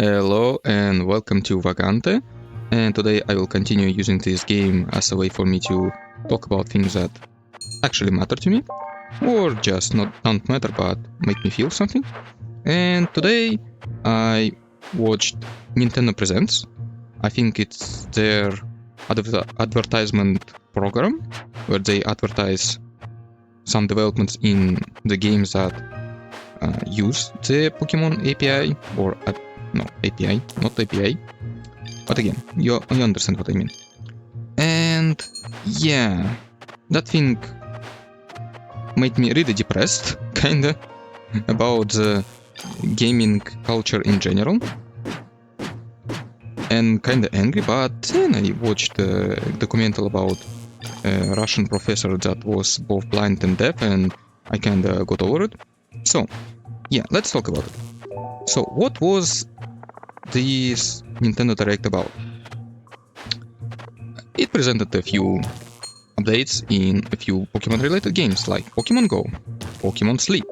Hello and welcome to Vagante, and today I will continue using this game as a way for me to talk about things that actually matter to me, or just don't matter but make me feel something. And today I watched Nintendo Presents. I think it's their advertisement program where they advertise some developments in the games that use the Pokemon API or no, API, not API. But again, you understand what I mean. And yeah, that thing made me really depressed, kinda, about the gaming culture in general. And kinda angry, but then I watched a documentary about a Russian professor that was both blind and deaf, and I kinda got over it. So, yeah, let's talk about it. So, what was this Nintendo Direct about? It presented a few updates in a few Pokemon related games like Pokemon Go, Pokemon Sleep,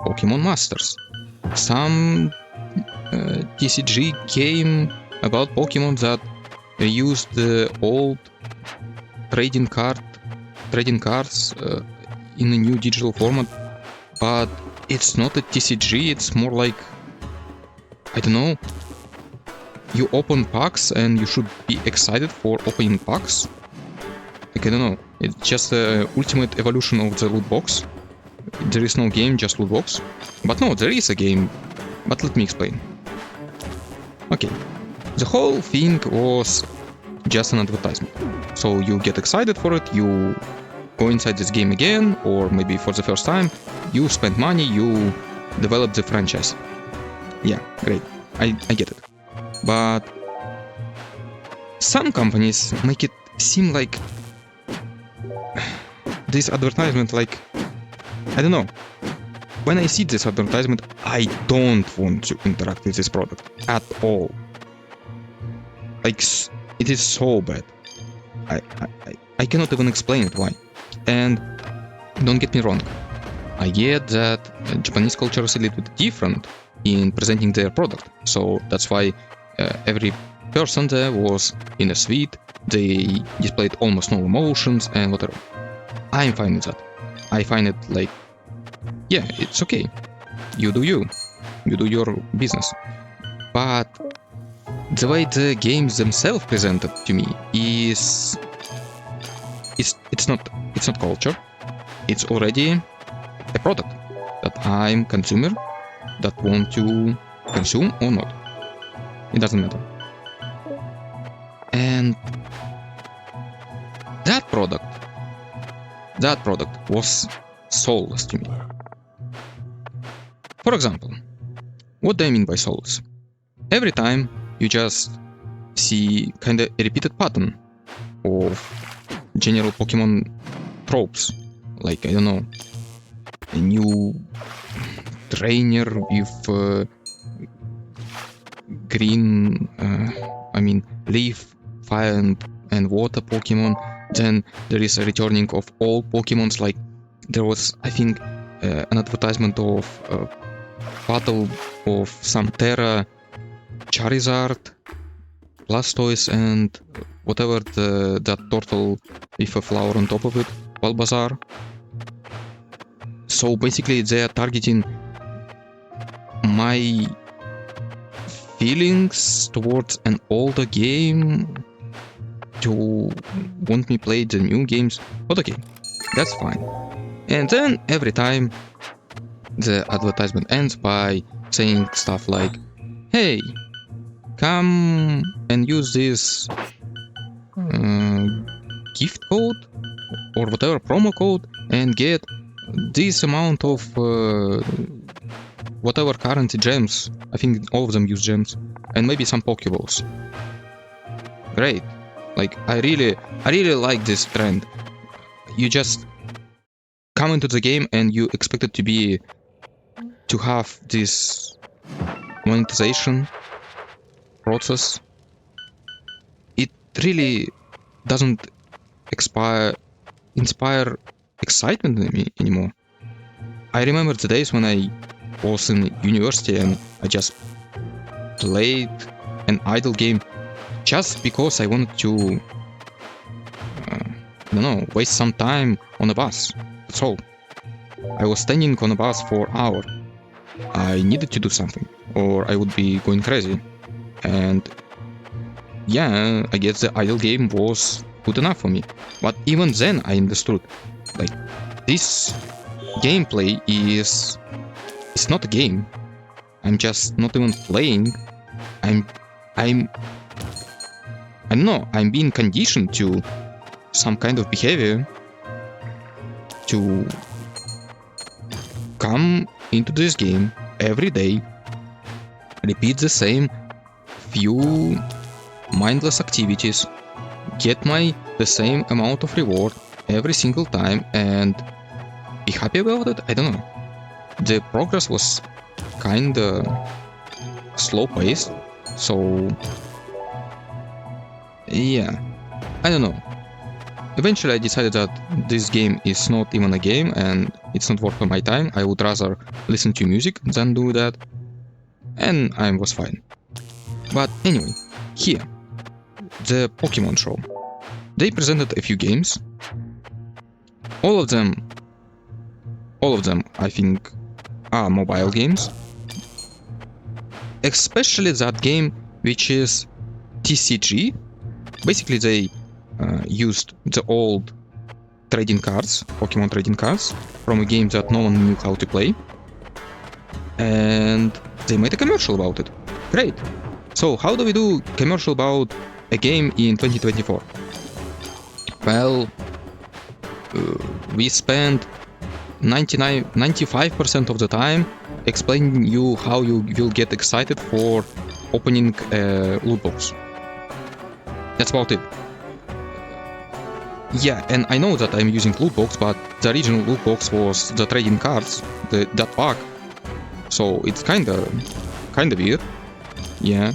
Pokemon Masters, some TCG game about Pokemon that used the old trading cards in a new digital format, but it's not a TCG, it's more like, I don't know, you open packs and you should be excited for opening packs. Like, I don't know, it's just the ultimate evolution of the loot box. There is no game, just loot box. But no, there is a game, but let me explain. Okay, the whole thing was just an advertisement. So you get excited for it, you go inside this game again, or maybe for the first time, you spend money, you develop the franchise. Yeah, great, I get it. But some companies make it seem like this advertisement, like, I don't know. When I see this advertisement, I don't want to interact with this product at all. Like, it is so bad. I cannot even explain it why. And don't get me wrong, I get that Japanese culture is a little bit different in presenting their product, so that's why every person there was in a suite, they displayed almost no emotions and whatever. I'm fine with that. I find it like, yeah, it's okay. You do your business. But the way the games themselves presented to me is it's not culture. It's already a product that I'm consumer that want to consume or not. It doesn't matter. And that product was soulless to me. For example, what do I mean by soulless? Every time you just see kinda a repeated pattern of general Pokemon tropes, like, I don't know, a new trainer with green, leaf, fire and water Pokemon. Then there is a returning of all Pokemons, like there was, I think, an advertisement of battle of some Terra, Charizard, Blastoise, and whatever that turtle with a flower on top of it, Bulbasaur. So basically they are targeting my feelings towards an older game to want me play the new games, but okay, that's fine. And then every time the advertisement ends by saying stuff like, hey, come and use this gift code or whatever promo code and get this amount of whatever currency gems. I think all of them use gems, and maybe some Pokeballs. Great. Like, I really like this trend. You just come into the game and you expect it to have this monetization process. It really doesn't inspire excitement in me anymore. I remember the days when I was in university and I just played an idle game just because I wanted to, I don't know, waste some time on a bus. That's all. I was standing on a bus for an hour. I needed to do something, or I would be going crazy. And yeah, I guess the idle game was good enough for me. But even then I understood, like, this gameplay is... it's not a game. I'm just not even playing. I don't know, I'm being conditioned to some kind of behavior to come into this game every day, repeat the same few mindless activities, get the same amount of reward every single time, and be happy about it? I don't know. The progress was kinda slow paced, so yeah, I don't know. Eventually I decided that this game is not even a game and it's not worth my time. I would rather listen to music than do that, and I was fine. But anyway, here, the Pokemon show. They presented a few games. All of them I think are mobile games. Especially that game which is TCG. Basically they used the old trading cards, Pokemon trading cards, from a game that no one knew how to play, and they made a commercial about it. Great! So how do we do commercial about a game in 2024? Well, we spend 95% of the time explaining you how you will get excited for opening a loot box. That's about it. Yeah, and I know that I'm using loot box, but the original loot box was the trading cards, that pack. So it's kinda weird. Yeah.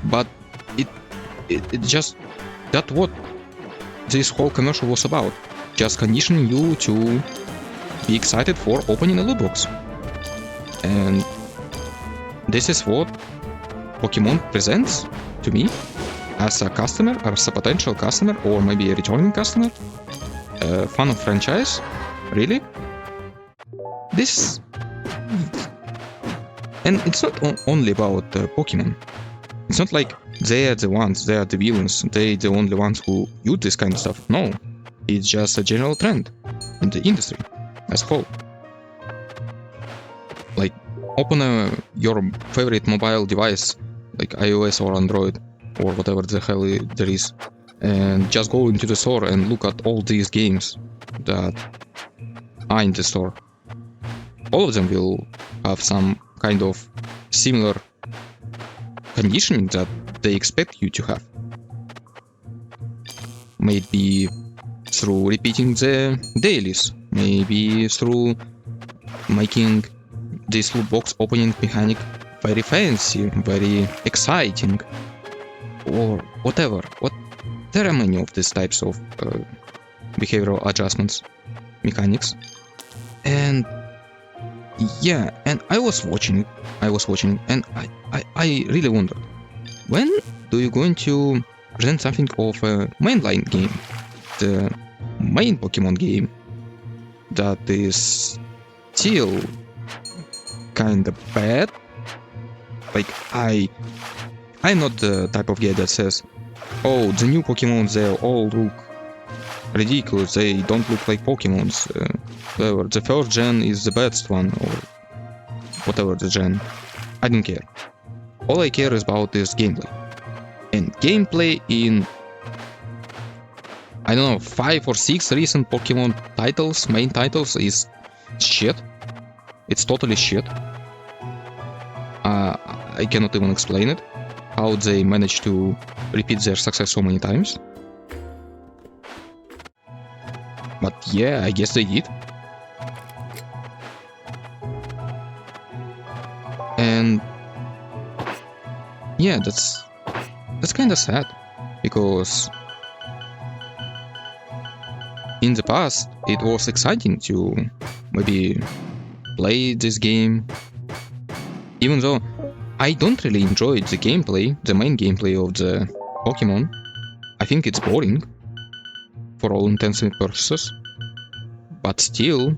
But it just, that's what this whole commercial was about. Just conditioning you to be excited for opening a loot box. And this is what Pokemon presents to me as a customer, as a potential customer, or maybe a returning customer, a fan of franchise. Really? This... And it's not only about Pokemon. It's not like they are the villains, they the only ones who use this kind of stuff. No, it's just a general trend in the industry as a whole. Like, open your favorite mobile device, like iOS or Android, or whatever the hell there is, and just go into the store and look at all these games that are in the store. All of them will have some kind of similar conditioning that they expect you to have. Maybe through repeating the dailies, maybe through making this loot box opening mechanic very fancy, very exciting, or whatever. There are many of these types of behavioral adjustments mechanics, and yeah, and I was watching, and I really wondered, when do you going to present something of a mainline game, the main Pokemon game that is still kinda bad? Like, I'm not the type of guy that says, oh, the new Pokemon, they all look ridiculous, they don't look like Pokemons, whatever, the first gen is the best one, or whatever the gen. I don't care. All I care about is gameplay. And gameplay in, I don't know, 5 or 6 recent Pokemon titles, main titles, is shit. It's totally shit. I cannot even explain it, how they managed to repeat their success so many times. But yeah, I guess they did. And yeah, that's kind of sad, because in the past it was exciting to maybe play this game Even though I don't really enjoy the gameplay, the main gameplay of the Pokemon. I think it's boring for all intents and purposes. But still,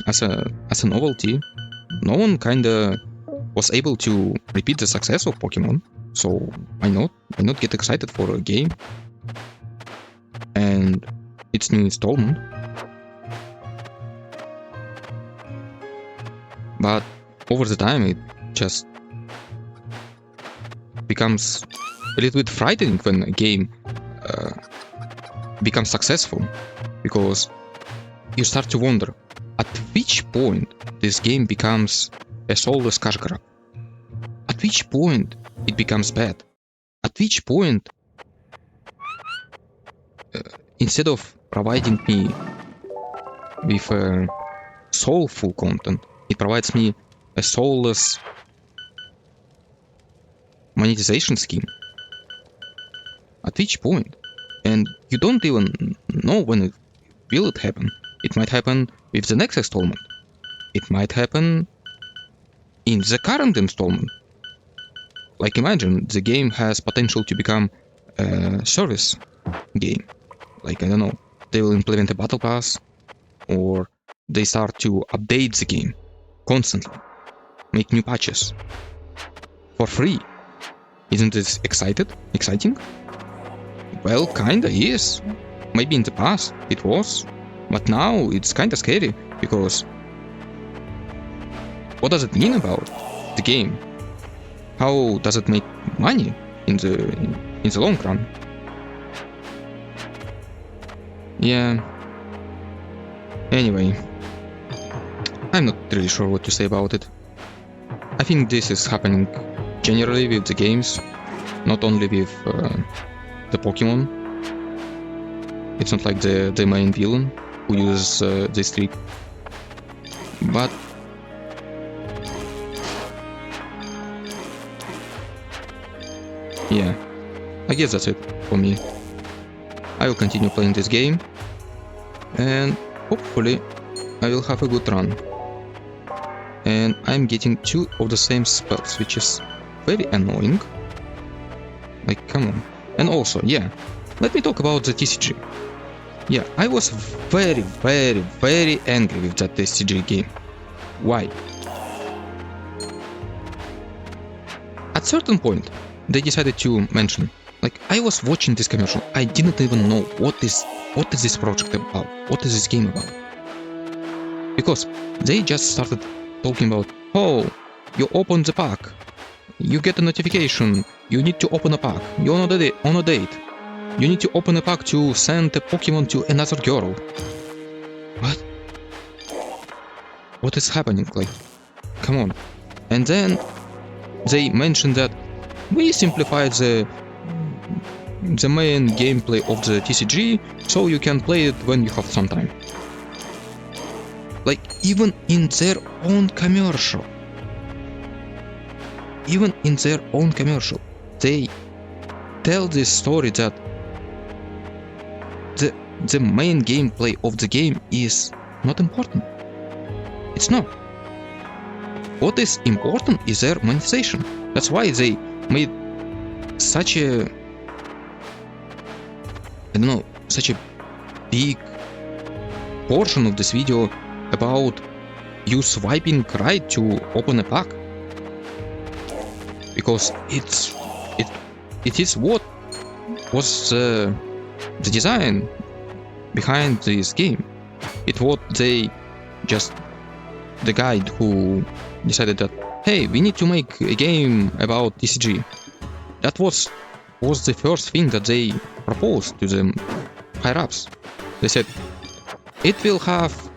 as a novelty, no one kinda was able to repeat the success of Pokemon. So why not? Why not get excited for a game and its new installment? But over the time, it just becomes a little bit frightening when a game becomes successful, because you start to wonder at which point this game becomes a soulless cash grab. At which point it becomes bad. At which point, instead of providing me with soulful content, it provides me a soulless monetization scheme. At which point? And you don't even know when it will happen. It might happen with the next installment. It might happen in the current installment. Like, imagine the game has potential to become a service game. Like, I don't know, they will implement a battle pass, or they start to update the game constantly, make new patches for free. Isn't this exciting? Well, kinda is. Maybe in the past it was, but now it's kinda scary, because what does it mean about the game? How does it make money in the long run? Yeah. Anyway, I'm not really sure what to say about it. I think this is happening generally with the games, not only with the Pokemon. It's not like the main villain who uses this trick. But yeah, I guess that's it for me. I will continue playing this game, and hopefully I will have a good run. And I'm getting 2 of the same spells, which is very annoying. Like, come on. And also, yeah, let me talk about the TCG. Yeah, I was very angry with that TCG game. Why? At certain point, they decided to mention, like, I was watching this commercial, I didn't even know what is this project about, what is this game about. Because they just started talking about, oh, you open the pack, you get a notification, you need to open a pack, you're on a date, you need to open a pack to send a Pokemon to another girl. What? What is happening? Like, come on. And then they mentioned that we simplified the main gameplay of the TCG, so you can play it when you have some time. Like, even in their own commercial, they tell this story that the main gameplay of the game is not important. It's not. What is important is their monetization. That's why they made such a, I don't know, such a big portion of this video about you swiping right to open a pack, because it is what was the design behind this game. It what they just, the guide who decided that, hey, we need to make a game about TCG. That was the first thing that they proposed to the higher-ups. They said, it will have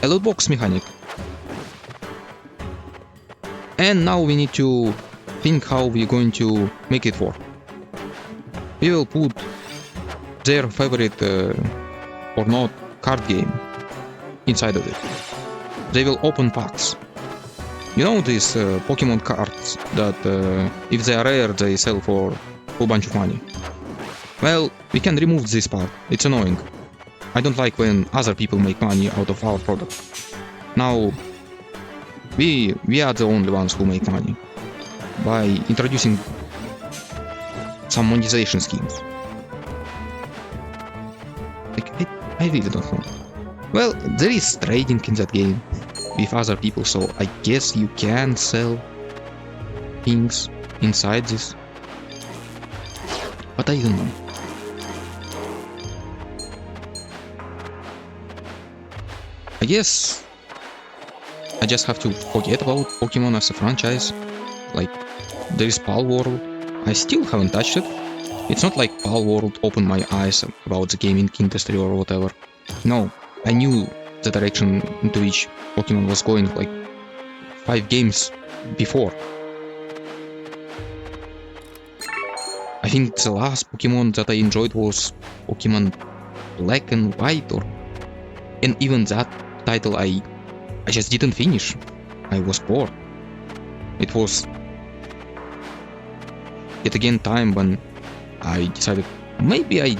a loot box mechanic. And now we need to think how we're going to make it work. We will put their favorite or not card game inside of it. They will open packs. You know these Pokemon cards that if they are rare they sell for a whole bunch of money. Well, we can remove this part. It's annoying. I don't like when other people make money out of our product. Now, We are the only ones who make money by introducing some monetization schemes. Like, I really don't know. Well, there is trading in that game with other people, so I guess you can sell things inside this. But I don't know. I guess I just have to forget about Pokemon as a franchise. Like, there is Pal World. I still haven't touched it. It's not like Pal World opened my eyes about the gaming industry or whatever. No, I knew the direction into which Pokemon was going like 5 games before. I think the last Pokemon that I enjoyed was Pokemon Black and White, and even that title I just didn't finish. I was bored. It was yet again time when I decided maybe I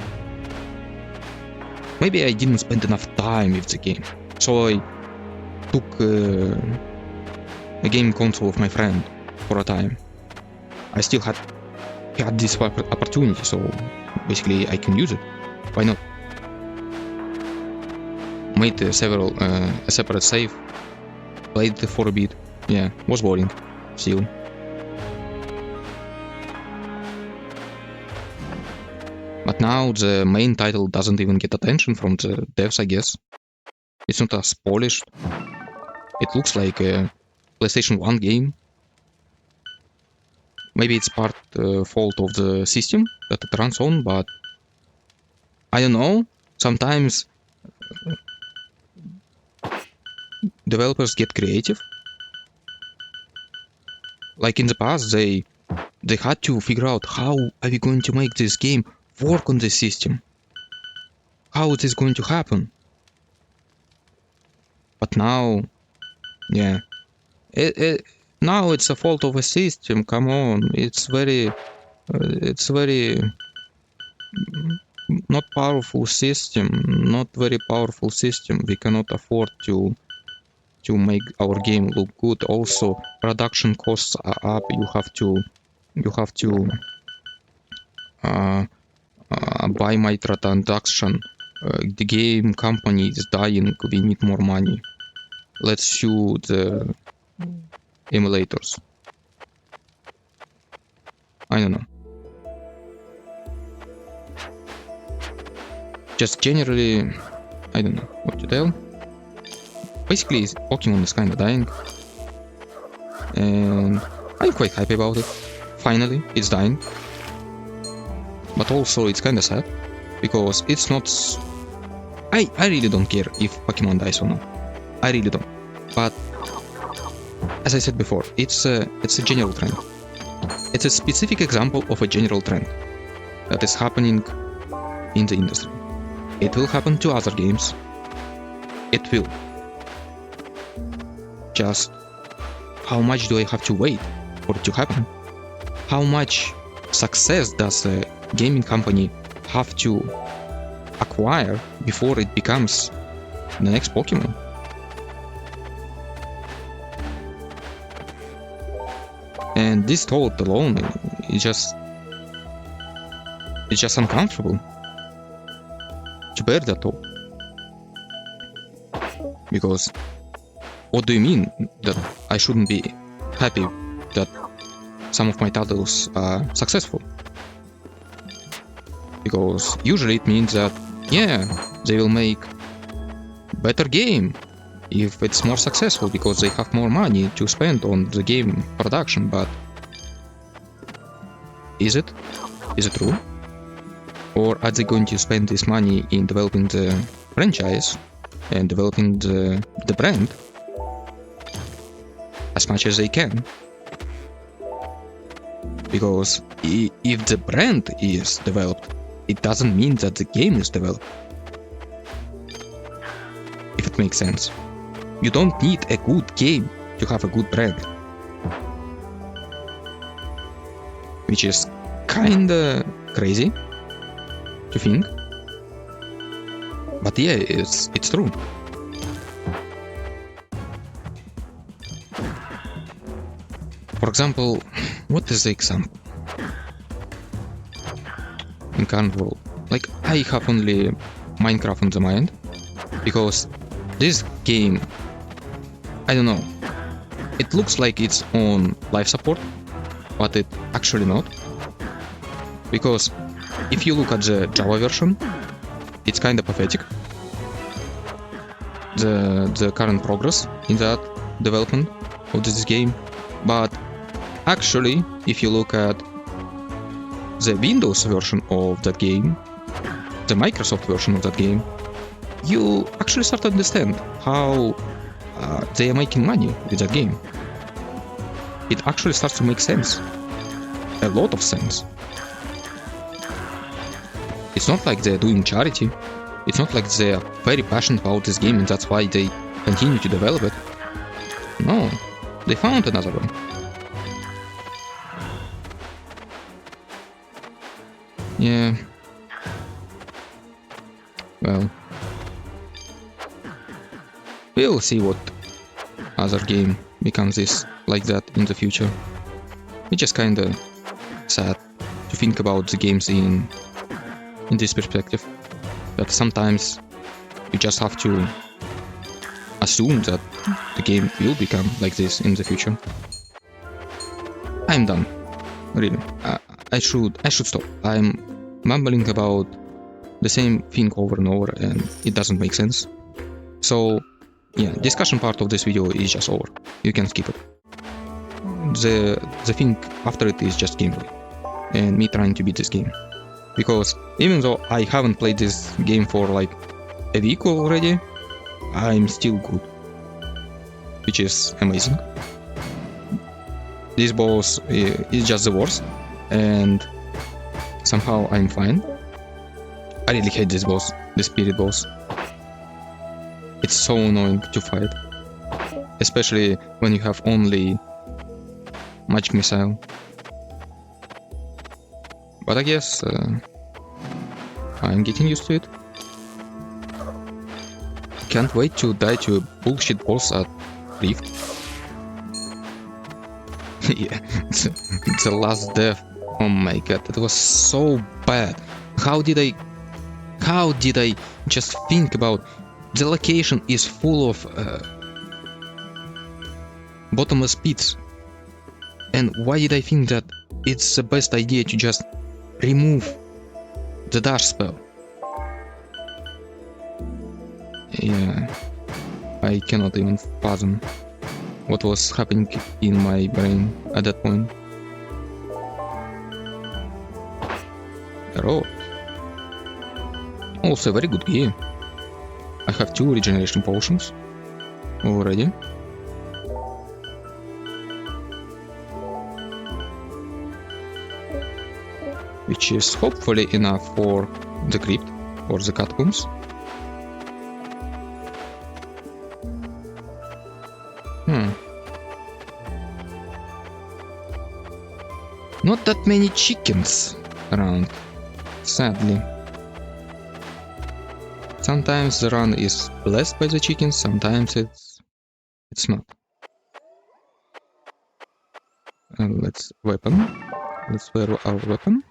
didn't spend enough time with the game. So I took a game console of my friend for a time. I still had this opportunity, so basically I can use it. Why not? Made a separate save, played it for a bit. Yeah, was boring, still. But now the main title doesn't even get attention from the devs, I guess. It's not as polished. It looks like a PlayStation 1 game. Maybe it's part fault of the system that it runs on, but I don't know. Sometimes developers get creative. Like in the past, they had to figure out how are we going to make this game work on this system. How it is going to happen. But now, yeah, now it's a fault of a system. Come on, it's very not powerful system. Not very powerful system. We cannot afford to make our game look good. Also, production costs are up. You have to buy microtransaction. The game company is dying. We need more money. Let's sue the emulators. I don't know. Just generally, I don't know what to tell. Basically, Pokemon is kinda dying. And I'm quite happy about it. Finally, it's dying. But also, it's kinda sad. Because it's not... I really don't care if Pokemon dies or not. I really don't. But, as I said before, it's a general trend. It's a specific example of a general trend that is happening in the industry. It will happen to other games. It will. Just how much do I have to wait for it to happen? How much success does a gaming company have to acquire before it becomes the next Pokemon? And this thought alone is just uncomfortable to bear that thought. Because what do you mean that I shouldn't be happy that some of my titles are successful? Because usually it means that, yeah, they will make better game if it's more successful because they have more money to spend on the game production. But is it? Is it true? Or are they going to spend this money in developing the franchise and developing the brand as much as they can? Because if the brand is developed, it doesn't mean that the game is developed. If it makes sense. You don't need a good game to have a good brand. Which is kinda crazy to think. But yeah, it's true. For example, what is the example? In current world, like I have only Minecraft on the mind, because this game, I don't know, it looks like it's on life support, but it actually not. Because if you look at the Java version, it's kinda pathetic. The current progress in that development of this game. But actually, if you look at the Windows version of that game, the Microsoft version of that game, you actually start to understand how they are making money with that game. It actually starts to make sense. A lot of sense. It's not like they're doing charity. It's not like they're very passionate about this game and that's why they continue to develop it. No, they found another one. Yeah. Well, we'll see what other game becomes this like that in the future. It's just kinda sad to think about the games in this perspective. That sometimes you just have to assume that the game will become like this in the future. I'm done. Really. I should stop. I'm mumbling about the same thing over and over and it doesn't make sense. So yeah, discussion part of this video is just over. You can skip it. The thing after it is just gameplay and me trying to beat this game. Because even though I haven't played this game for like a week already, I'm still good, which is amazing. This boss is just the worst, and somehow I'm fine. I really hate this boss, the spirit boss. It's so annoying to fight, especially when you have only magic missile. But I guess I'm getting used to it. Can't wait to die to a bullshit boss at Rift. Yeah, the last death. Oh my god, that was so bad. How did I just think about the location is full of bottomless pits? And why did I think that it's the best idea to just remove the dash spell? Yeah, I cannot even fathom what was happening in my brain at that point. Rogue. Also a very good game. I have 2 regeneration potions already. Which is hopefully enough for the crypt or the catacombs. Not that many chickens around, sadly. Sometimes the run is blessed by the chickens, sometimes it's not. Let's weapon. Let's wear our weapon.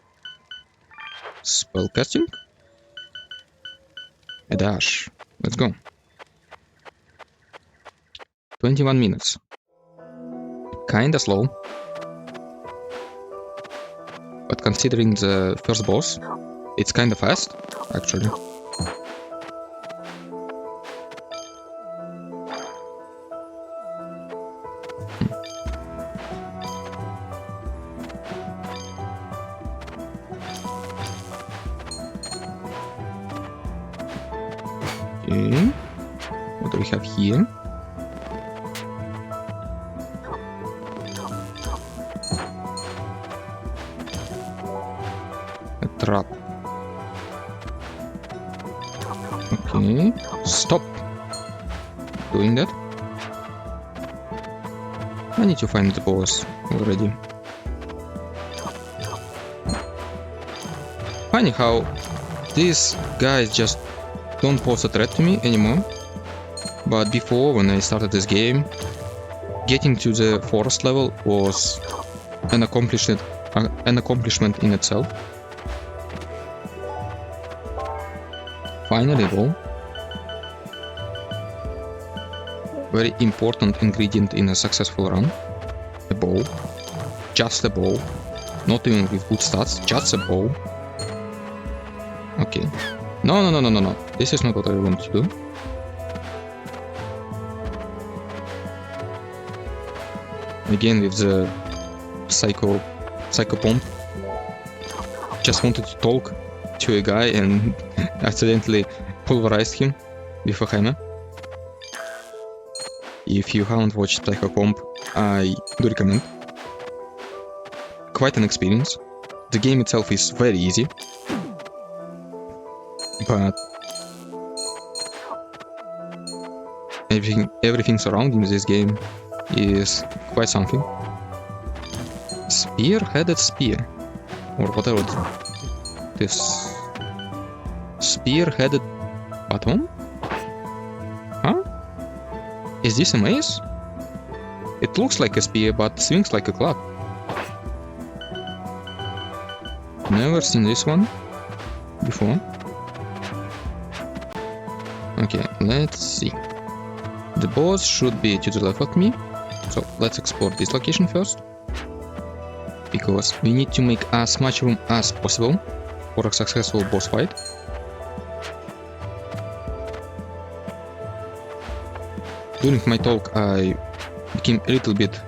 Spellcasting. A dash. Let's go. 21 minutes. Kinda slow. But considering the first boss, it's kinda fast, actually. Okay. What do we have here? A trap. Okay. Stop doing that. I need to find the boss already. Funny how these guys just don't pose a threat to me anymore. But before, when I started this game getting to the forest level was an accomplishment in itself. Finally, though, very important ingredient in a successful run, a bow, just a bow, not even with good stats, just a bow. Okay, no, this is not what I want to do. Again with the psycho bomb. Just wanted to talk to a guy and accidentally pulverized him with a hammer. If you haven't watched Catacombs, I do recommend. Quite an experience. The game itself is very easy, but everything surrounding this game is quite something. Spear-headed spear, or whatever this spear-headed baton? Huh? Is this a mace? It looks like a spear, but swings like a club. Never seen this one before. Okay, let's see. The boss should be to the left of me, so let's explore this location first. Because we need to make as much room as possible for a successful boss fight. During my talk I became a little bit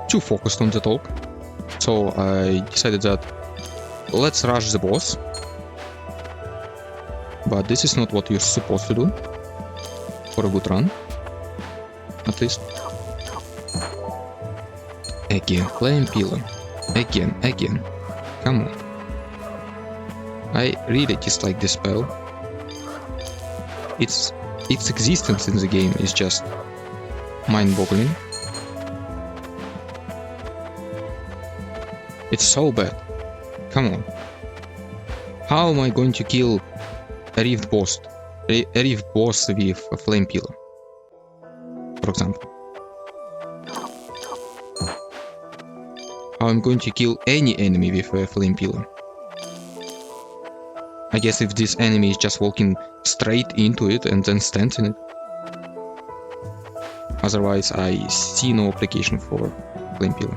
too focused on the talk, so I decided that let's rush the boss. But this is not what you're supposed to do for a good run, at least. Again, flame pillar. Again. Come on. I really dislike this spell. Its existence in the game is just mind-boggling. It's so bad. Come on. How am I going to kill a reef boss with a flame pillar, for example? How I'm going to kill any enemy with a flame pillar? I guess if this enemy is just walking straight into it and then stands in it. Otherwise I see no application for flame pillar.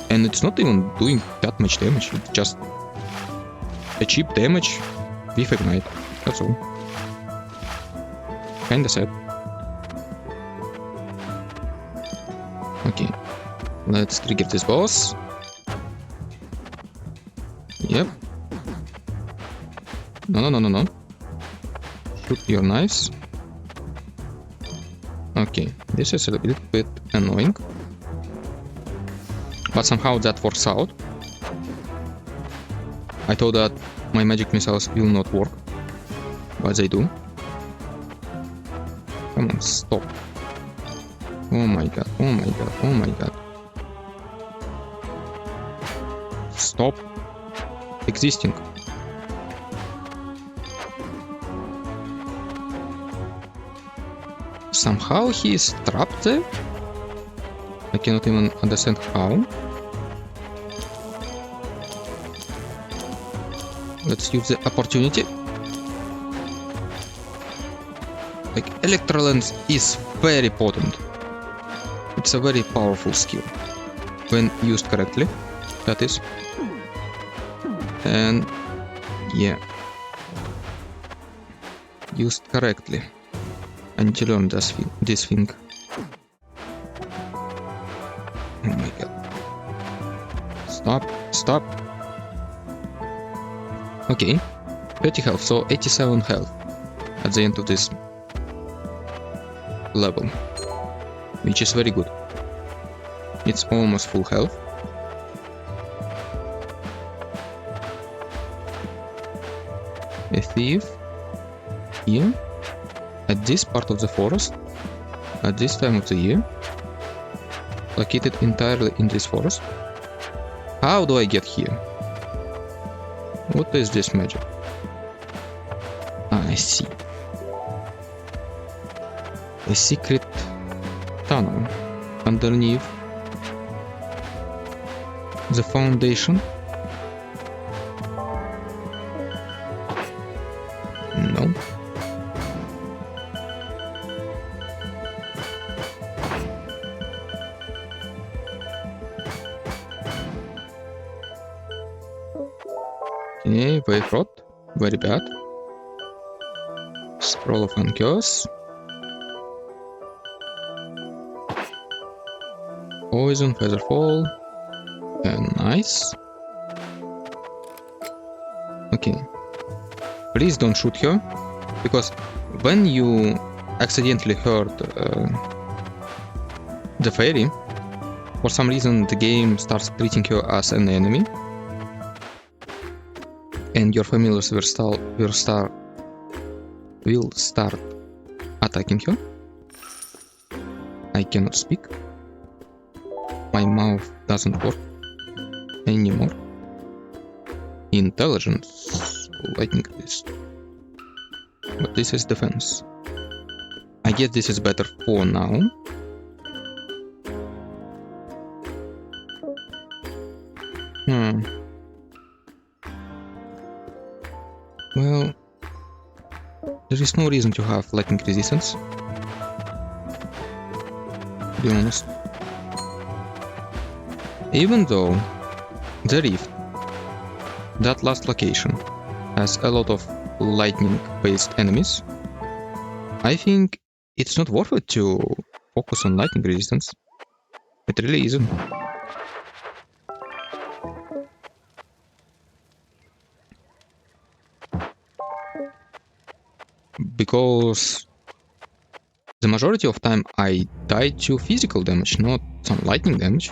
And it's not even doing that much damage, it's just a cheap damage with ignite, that's all. Kinda sad. Okay, let's trigger this boss. Yep. No. Shoot your knives. Okay, this is a little bit annoying. But somehow that works out. I thought that my magic missiles will not work, but they do. Come on, stop. Oh my god. Stop existing. Somehow he is trapped there. I cannot even understand how. Let's use the opportunity. Like, Electrolens is very potent. It's a very powerful skill. When used correctly, that is. And yeah. Used correctly. I need to learn this thing. Oh my god. Stop. Okay. 30 health, so 87 health at the end of this level. Which is very good. It's almost full health. A thief here at this part of the forest at this time of the year, located entirely in this forest. How do I get here? What is this magic? Ah, I see. A secret tunnel underneath the foundation? No. Okay, wave rot. Very bad. Scroll of Uncurse. Poison, Feather Fall. Nice. Okay. Please don't shoot her, because when you accidentally hurt the fairy, for some reason the game starts treating her as an enemy, and your familiars will start attacking her. I cannot speak. My mouth doesn't work anymore. Intelligence, lightning resist. But this is defense. I guess this is better for now. Well, there is no reason to have lightning resistance, to be honest. Even though the rift, that last location, has a lot of lightning-based enemies, I think it's not worth it to focus on lightning resistance. It really isn't. Because the majority of time I die to physical damage, not some lightning damage.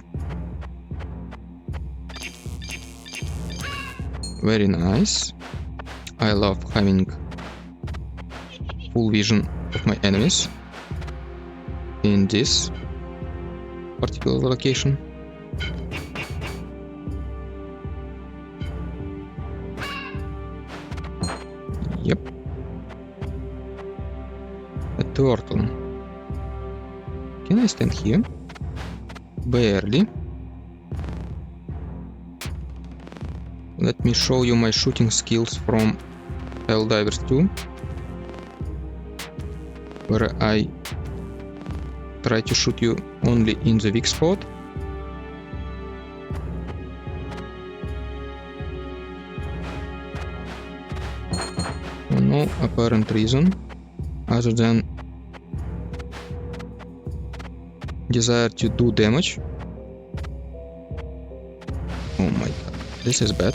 Very nice. I love having full vision of my enemies in this particular location. Yep. A turtle. Can I stand here? Barely. Let me show you my shooting skills from Helldivers 2, where I try to shoot you only in the weak spot. For no apparent reason other than desire to do damage. Oh my god, this is bad.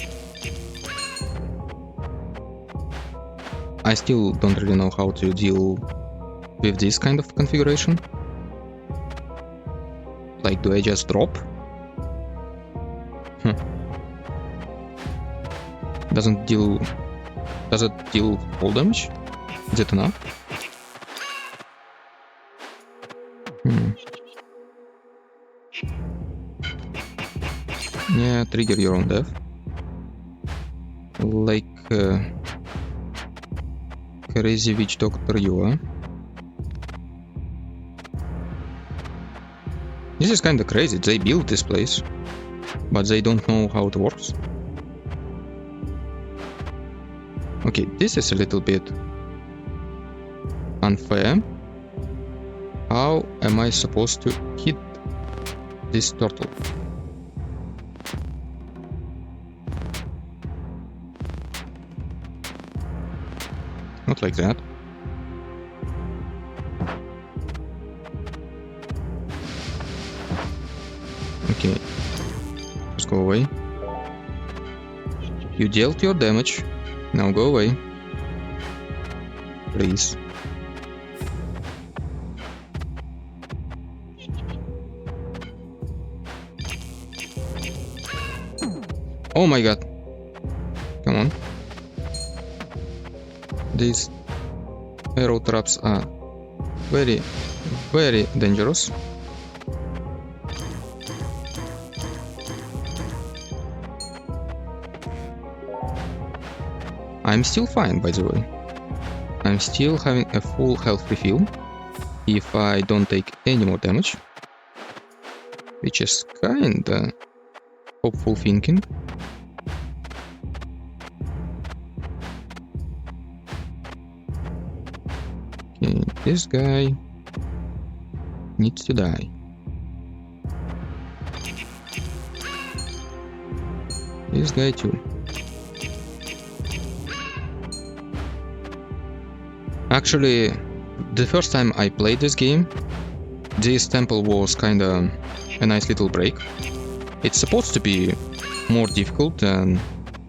I still don't really know how to deal with this kind of configuration. Like, do I just drop? Does it deal fall damage? Is it enough? Yeah, trigger your own death. Like crazy witch doctor you are. This is kinda crazy. They built this place, but they don't know how it works. Okay, this is a little bit unfair. How am I supposed to hit this turtle? Not like that. Okay, just go away. You dealt your damage. Now go away. Please. Oh my god. Come on. These arrow traps are very, very dangerous. I'm still fine, by the way. I'm still having a full health refill if I don't take any more damage. which is kinda hopeful thinking. Okay, this guy needs to die. This guy too. Actually, the first time I played this game, this temple was kinda a nice little break. It's supposed to be more difficult than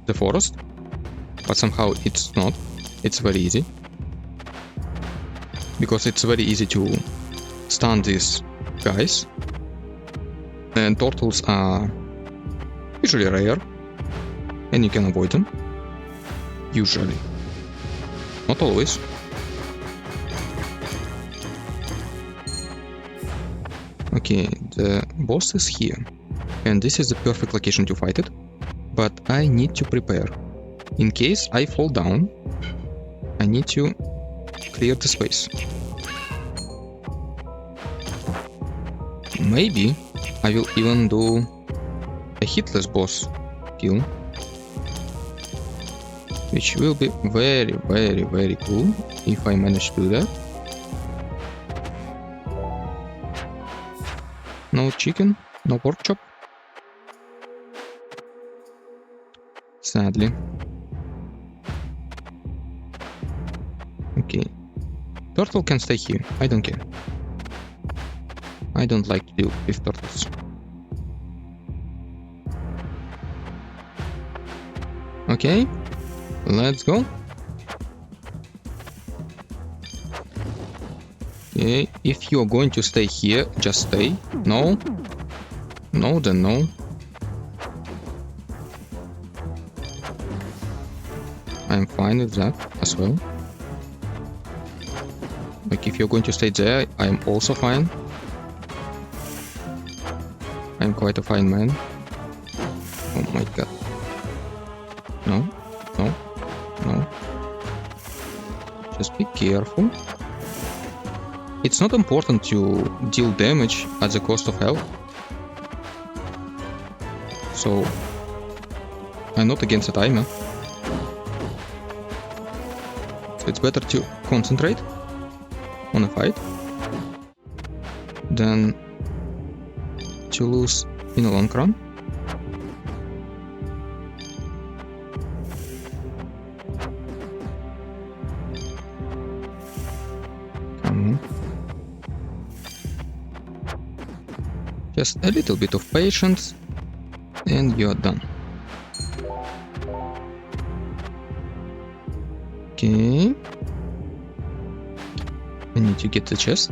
the forest, but somehow it's not. It's very easy. Because it's very easy to stun these guys. And turtles are usually rare, and you can avoid them. Usually. Not always. Okay, the boss is here, and this is the perfect location to fight it, but I need to prepare. In case I fall down, I need to clear the space. Maybe I will even do a hitless boss kill, which will be very cool if I manage to do that. No chicken, no pork chop. Sadly. Okay. Turtle can stay here, I don't care. I don't like to deal with turtles. Okay, let's go. Okay, if you're going to stay here, just stay. No? No, then no. I'm fine with that as well. Like, if you're going to stay there, I'm also fine. I'm quite a fine man. Oh my god. No, no, no. Just be careful. It's not important to deal damage at the cost of health. So, I'm not against the timer. So it's better to concentrate on a fight than to lose in the long run. Come on. Just a little bit of patience and you're done. Okay. I need to get the chest.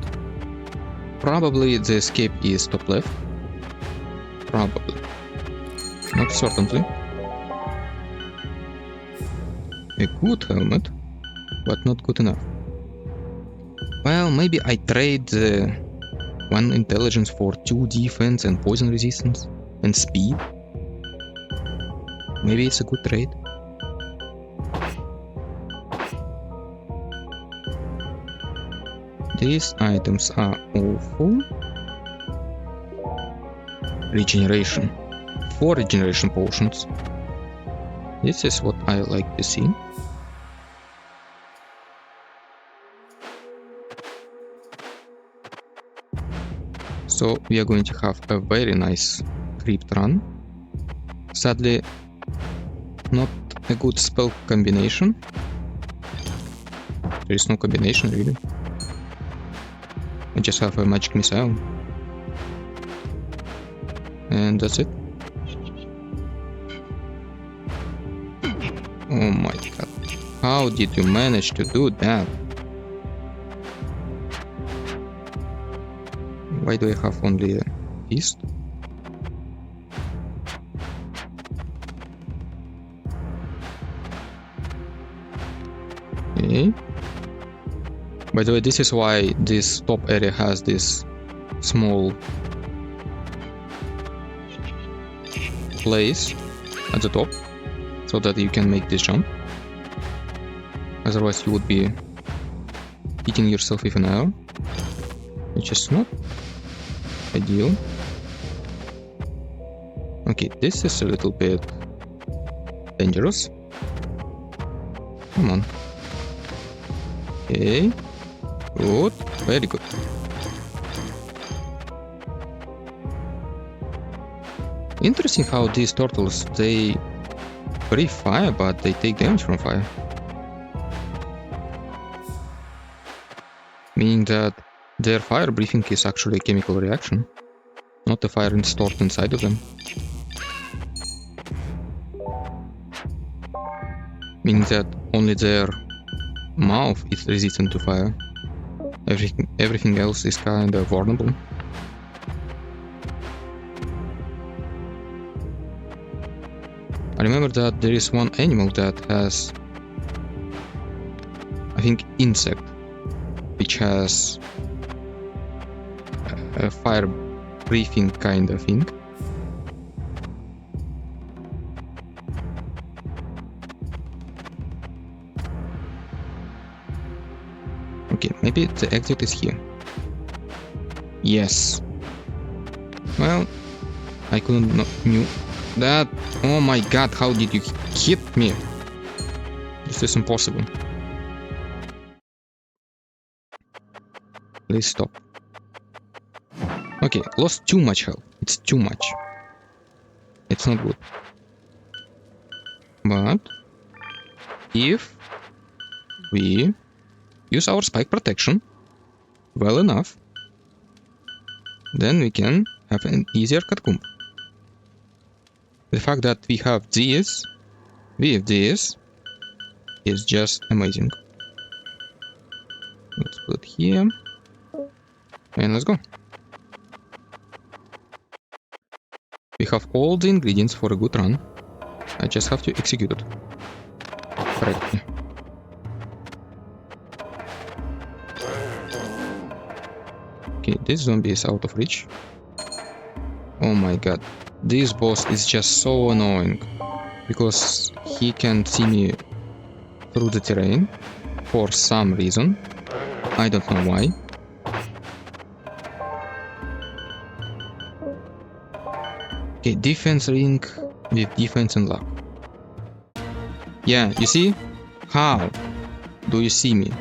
Probably the escape is top left. Probably. Not certainly. A good helmet, but not good enough. Well, maybe I trade 1 intelligence for 2 defense and poison resistance and speed. Maybe it's a good trade. These items are awful. Regeneration. 4 regeneration potions. This is what I like to see. So we are going to have a very nice crypt run. Sadly, not a good spell combination. There is no combination really. I just have a magic missile. And that's it. Oh my god. How did you manage to do that? Why do I have only a fist? Okay. By the way, this is why this top area has this small place at the top, so that you can make this jump. Otherwise you would be hitting yourself with an arrow, which is not ideal. Okay, this is a little bit dangerous. Come on. Okay. Good. Very good. Interesting how these turtles, they breathe fire, but they take damage from fire. Meaning that their fire breathing is actually a chemical reaction, not the fire stored inside of them. Meaning that only their mouth is resistant to fire. Everything else is kind of vulnerable. I remember that there is one animal that has, I think, insect, which has a fire breathing kind of thing. Okay, maybe the exit is here. Yes. Well, I couldn't knew that. Oh my god, how did you hit me? This is impossible. Please stop. Okay, lost too much health. It's too much. It's not good. But if we use our spike protection well enough, then we can have an easier catacomb. The fact that we have this with this is just amazing. Let's put it here and let's go. We have all the ingredients for a good run. I just have to execute it correctly. Okay, this zombie is out of reach. Oh my god, this boss is just so annoying because he can see me through the terrain for some reason. I don't know why. Okay, defense ring with defense and luck. Yeah, you see? How do you see me?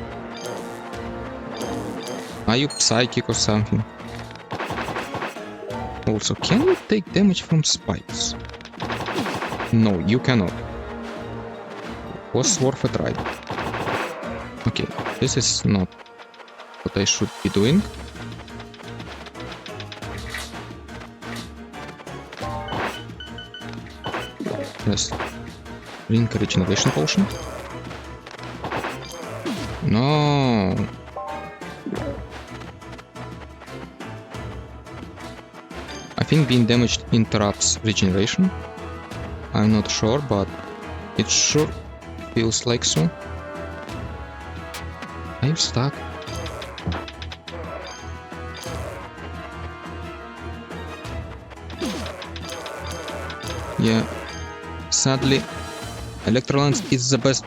Are you psychic or something? Also, can you take damage from spikes? No, you cannot. Was worth a try. Okay, this is not what I should be doing. Yes. Drink a regeneration potion. No. I think being damaged interrupts regeneration. I'm not sure, but it sure feels like so. Are you stuck? Yeah. Sadly, Electrolance is the best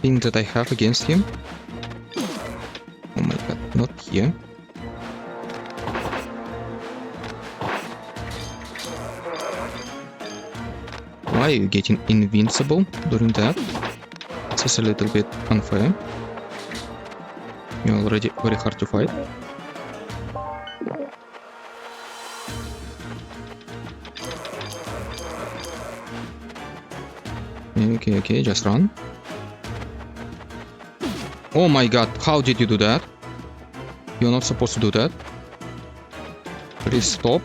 thing that I have against him. Oh my god, not here. Why are you getting invincible during that? This is a little bit unfair. You're already very hard to fight. Okay, just run. Oh my god, how did you do that? You're not supposed to do that. Please stop.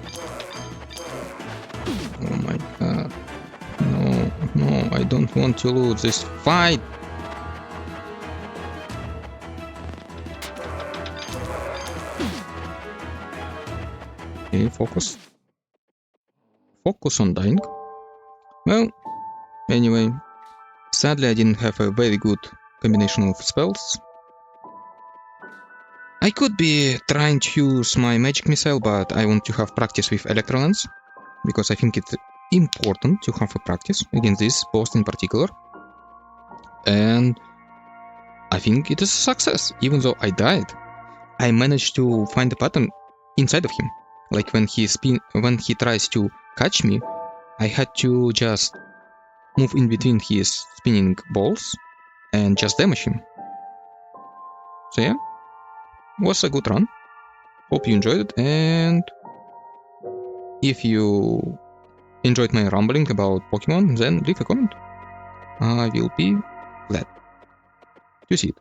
Oh my god. No, I don't want to lose this fight. Okay, focus. Focus on dying. Well, anyway, sadly I didn't have a very good combination of spells. I could be trying to use my magic missile, but I want to have practice with Electrolance, because I think it's important to have a practice against this boss in particular. And I think it is a success. Even though I died, I managed to find a pattern inside of him. Like when he tries to catch me, I had to just move in between his spinning balls and just damage him. So yeah, was a good run. Hope you enjoyed it, and if you enjoyed my rambling about Pokemon, then leave a comment. I will be glad to see it.